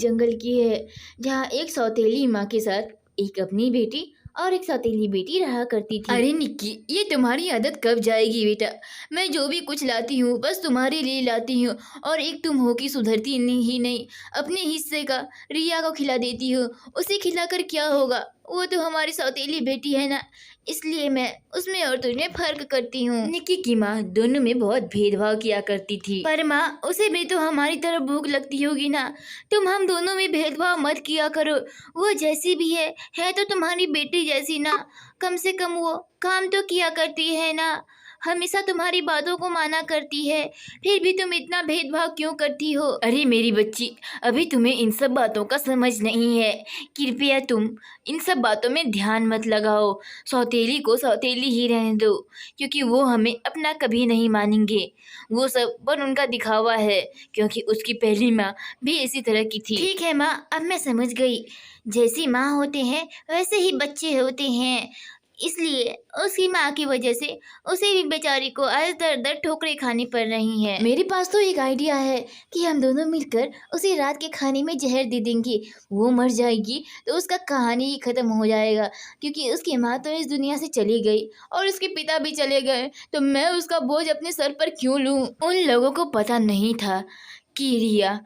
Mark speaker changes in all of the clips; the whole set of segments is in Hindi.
Speaker 1: जंगल की है, जहाँ एक सौतेली माँ के साथ एक अपनी बेटी और एक सौतेली बेटी रहा करती थी। अरे निक्की, ये तुम्हारी आदत कब जाएगी बेटा? मैं जो भी कुछ लाती हूँ बस तुम्हारे लिए लाती हूँ, और एक तुम हो कि सुधरती ही नहीं। अपने हिस्से का रिया को खिला देती हो। उसे खिलाकर क्या होगा? वो तो हमारी सौतेली बेटी है ना, इसलिए मैं उसमें और तुझमें फर्क करती हूँ। निक्की की माँ दोनों में बहुत भेदभाव किया करती थी। पर माँ, उसे भी तो हमारी तरह भूख लगती होगी ना। तुम हम दोनों में भेदभाव मत किया करो। वो जैसी भी है तो तुम्हारी बेटी जैसी ना। कम से कम वो काम तो किया करती है ना, हमेशा तुम्हारी बातों को माना करती है। फिर भी तुम इतना भेदभाव क्यों करती हो? अरे मेरी बच्ची, अभी तुम्हें इन सब बातों का समझ नहीं है। कृपया तुम इन सब बातों में ध्यान मत लगाओ। सौतेली को सौतेली ही रहने दो, क्योंकि वो हमें अपना कभी नहीं मानेंगे। वो सब बस उनका दिखावा है, क्योंकि उसकी पहली माँ भी इसी तरह की थी। ठीक है माँ, अब मैं समझ गई। जैसी माँ होते हैं वैसे ही बच्चे होते हैं, इसलिए उसकी माँ की वजह से उसे भी बेचारी को आज दर दर ठोकरें खानी पड़ रही हैं। मेरे पास तो एक आइडिया है कि हम दोनों मिलकर उसे रात के खाने में जहर दे देंगे। वो मर जाएगी तो उसका कहानी ही खत्म हो जाएगा, क्योंकि उसकी माँ तो इस दुनिया से चली गई और उसके पिता भी चले गए, तो मैं उसका बोझ अपने सर पर क्यों लूँ? उन लोगों को पता नहीं था कि रिया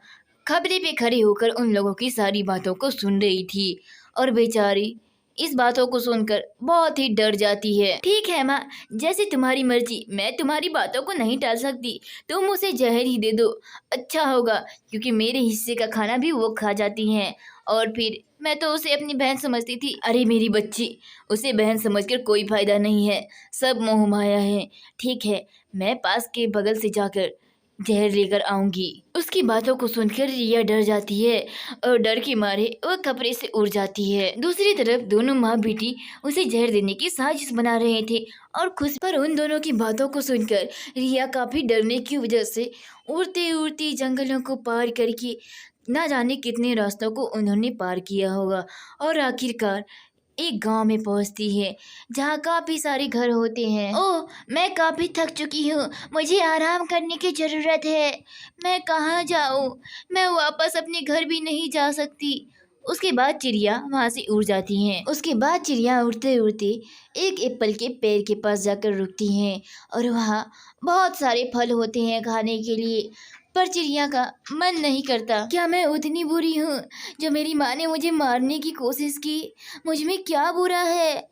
Speaker 1: खबरे पे खड़ी होकर उन लोगों की सारी बातों को सुन रही थी, और बेचारी इस बातों को सुनकर बहुत ही डर जाती है। ठीक है माँ, जैसे तुम्हारी मर्जी, मैं तुम्हारी बातों को नहीं टाल सकती। तुम उसे जहर ही दे दो, अच्छा होगा, क्योंकि मेरे हिस्से का खाना भी वो खा जाती हैं। और फिर मैं तो उसे अपनी बहन समझती थी। अरे मेरी बच्ची, उसे बहन समझकर कोई फायदा नहीं है, सब मोह माया है। ठीक है, मैं पास के बगल से जाकर जहर लेकर आऊंगी। उसकी बातों को सुनकर रिया डर जाती है और डर के मारे वह कपड़े से उड़ जाती है। दूसरी तरफ दोनों माँ बेटी उसे जहर देने की साजिश बना रहे थे और खुश। पर उन दोनों की बातों को सुनकर रिया काफी डरने की वजह से उड़ते उड़ते जंगलों को पार करके ना जाने कितने रास्तों को उन्होंने पार किया होगा, और आखिरकार एक गांव में पहुंचती है जहां काफी सारे घर होते हैं। ओह, मैं काफी थक चुकी हूँ, मुझे आराम करने की जरूरत है। मैं कहाँ जाऊँ? मैं वापस अपने घर भी नहीं जा सकती। उसके बाद चिड़िया वहां से उड़ जाती हैं। उसके बाद चिड़िया उड़ते उड़ते एक एप्पल के पेड़ के पास जाकर रुकती हैं, और वहाँ बहुत सारे फल होते हैं खाने के लिए। पर चिड़िया का मन नहीं करता। क्या मैं उतनी बुरी हूँ जो मेरी माँ ने मुझे मारने की कोशिश की? मुझ में क्या बुरा है?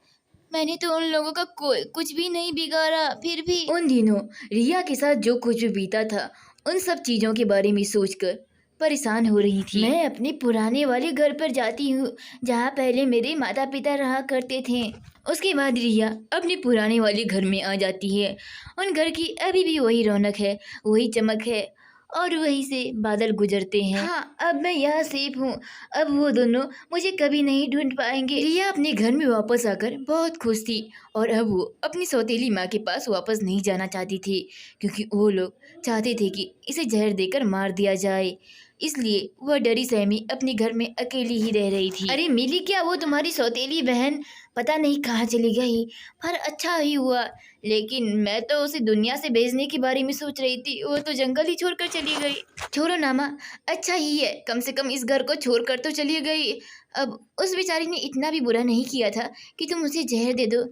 Speaker 1: मैंने तो उन लोगों का कोई कुछ भी नहीं बिगाड़ा। फिर भी उन दिनों रिया के साथ जो कुछ भी बीता था, उन सब चीजों के बारे में सोचकर परेशान हो रही थी। मैं अपने पुराने वाले घर पर जाती हूँ, जहाँ पहले मेरे माता पिता रहा करते थे। उसके बाद रिया अपने पुराने वाले घर में आ जाती है। उन घर की अभी भी वही रौनक है, वही चमक है, और वहीं से बादल गुजरते हैं। हाँ, अब मैं यहाँ सेफ हूँ। अब वो दोनों मुझे कभी नहीं ढूंढ पाएंगे। रिया अपने घर में वापस आकर बहुत खुश थी, और अब वो अपनी सौतेली माँ के पास वापस नहीं जाना चाहती थी, क्योंकि वो लोग चाहते थे कि इसे जहर देकर मार दिया जाए। इसलिए वह डरी सहमी अपने घर में अकेली ही रह रही थी। अरे मिली क्या वो तुम्हारी सौतेली बहन? पता नहीं कहाँ चली गई, पर अच्छा ही हुआ। लेकिन मैं तो उसे दुनिया से भेजने के बारे में सोच रही थी, वो तो जंगल ही छोड़कर चली गई। छोड़ो ना माँ, अच्छा ही है, कम से कम इस घर को छोड़कर तो चली गई। अब उस बेचारी ने इतना भी बुरा नहीं किया था कि तुम उसे जहर दे दो।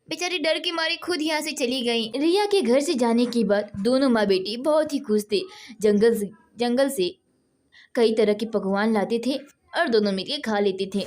Speaker 1: बेचारी डर के मारे खुद यहाँ से चली गई। रिया के घर से जाने के बाद दोनों माँ बेटी बहुत ही खुश थे। जंगल से कई तरह के पकवान लाते थे और दोनों मिलकर खा लेते थे।